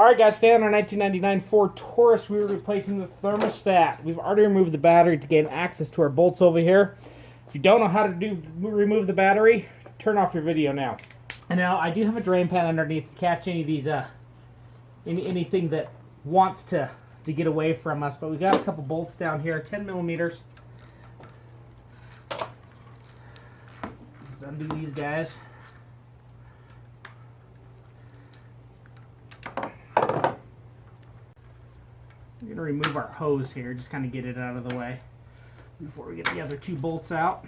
Alright guys, today on our 1999 Ford Taurus, we were replacing the thermostat. We've already removed the battery to gain access to our bolts over here. If you don't know how to remove the battery, turn off your video now. And now I do have a drain pan underneath to catch any of these, anything that wants to get away from us. But we've got a couple bolts down here, 10 millimeters. Just undo these guys. We're going to remove our hose here, just kind of get it out of the way before we get the other two bolts out.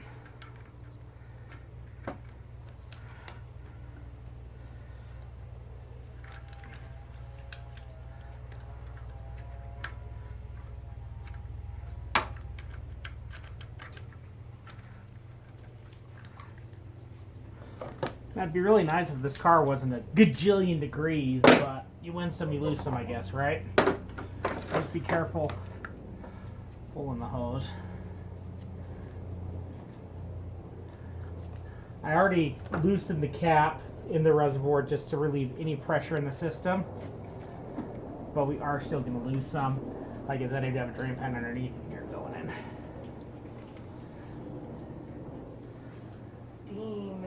That'd be really nice if this car wasn't a gajillion degrees, but you win some, you lose some, I guess, right? Just be careful pulling the hose. I already loosened the cap in the reservoir just to relieve any pressure in the system, but we are still going to lose some. Like I said, I do have a drain pan underneath here going in. Steam.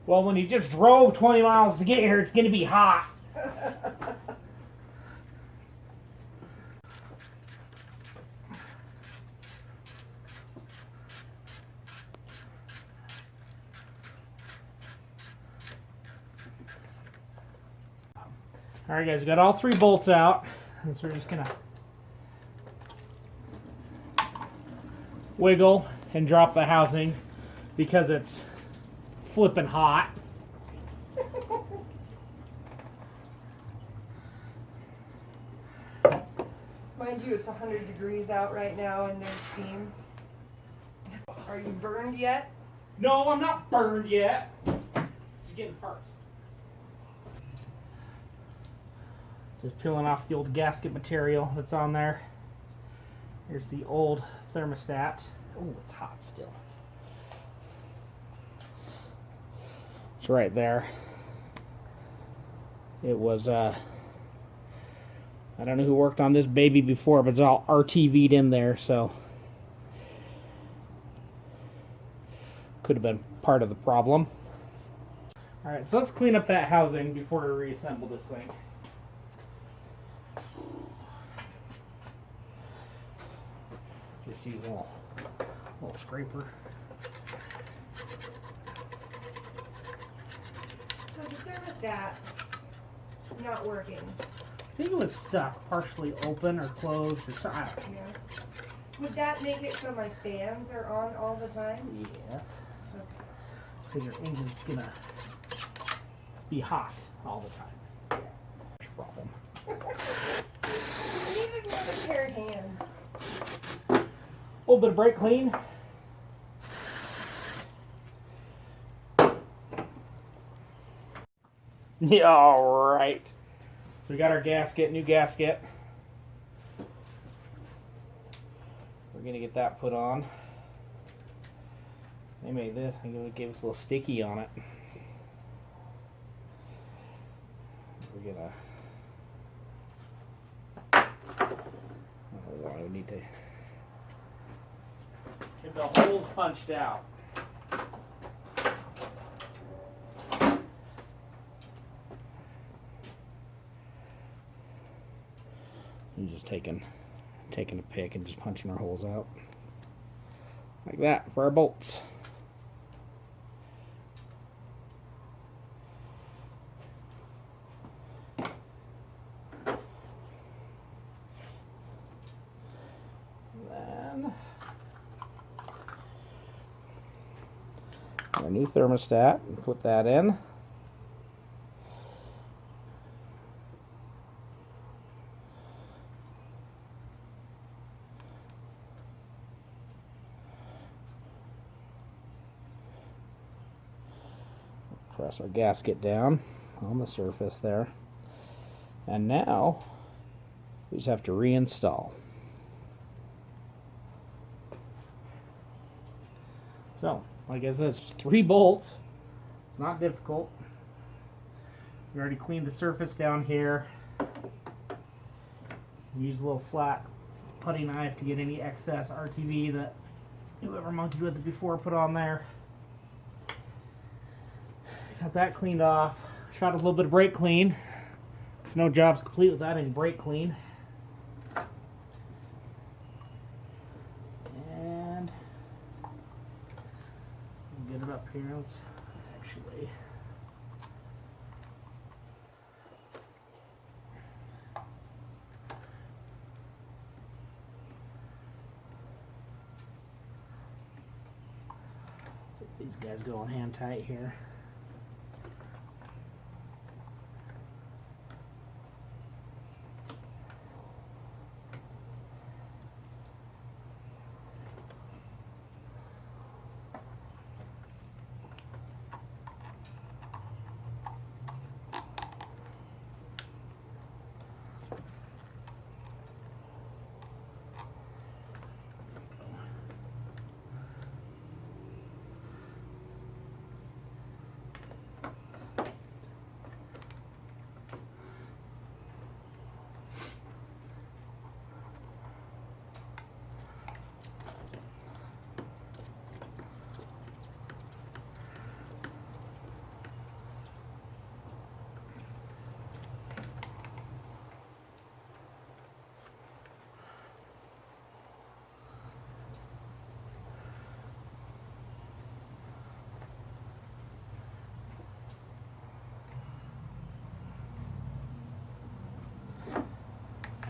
Well, when you just drove 20 miles to get here, it's going to be hot. Alright guys, we got all three bolts out, and so we're just gonna wiggle and drop the housing because it's flipping hot. Mind you, it's 100 degrees out right now and there's steam. Are you burned yet? No, I'm not burned yet. Just getting parts. Just peeling off the old gasket material that's on there. Here's the old thermostat. Oh, it's hot still. It's right there. It was, I don't know who worked on this baby before, but it's all RTV'd in there, so could have been part of the problem. Alright, so let's clean up that housing before we reassemble this thing. Just use a little scraper. So the thermostat not working. I think it was stuck, partially open or closed or something. I don't know. Yeah. Would that make it so my fans are on all the time? Yes. Okay. Because your engine's gonna be hot all the time. Yes. Problem. I need like another pair of hands. A little bit of brake clean. Yeah, alright. So we got our gasket, new gasket. We're going to get that put on. They made this, I think it gave us a little sticky on it. We're going to... Oh, I need to... Get the holes punched out. I'm just taking a pick and just punching our holes out like that for our bolts. Then our new thermostat, and put that in. Press our gasket down on the surface there. And now we just have to reinstall. So, like I said, it's just 3 bolts. It's not difficult. We already cleaned the surface down here. Use a little flat putty knife to get any excess RTV that whoever monkeyed with it before put on there. Got that cleaned off. Shot a little bit of brake clean. Because no job's complete without any brake clean. And get it up here. Let's actually. These guys going hand tight here.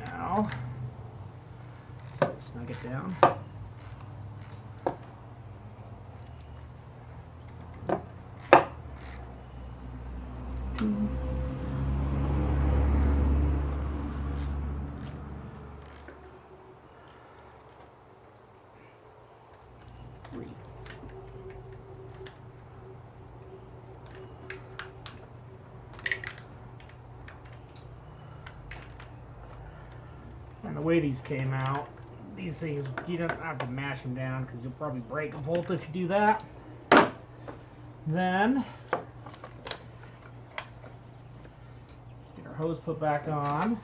Now, snug it down. Three. And the way these came out, these things, you don't have to mash them down because you'll probably break a bolt if you do that. Then, let's get our hose put back on.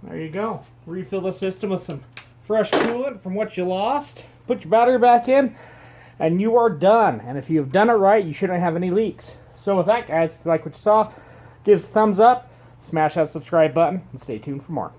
There you go. Refill the system with some fresh coolant from what you lost. Put your battery back in, and you are done. And if you've done it right, you shouldn't have any leaks. So with that, guys, if you like what you saw, give us a thumbs up, smash that subscribe button, and stay tuned for more.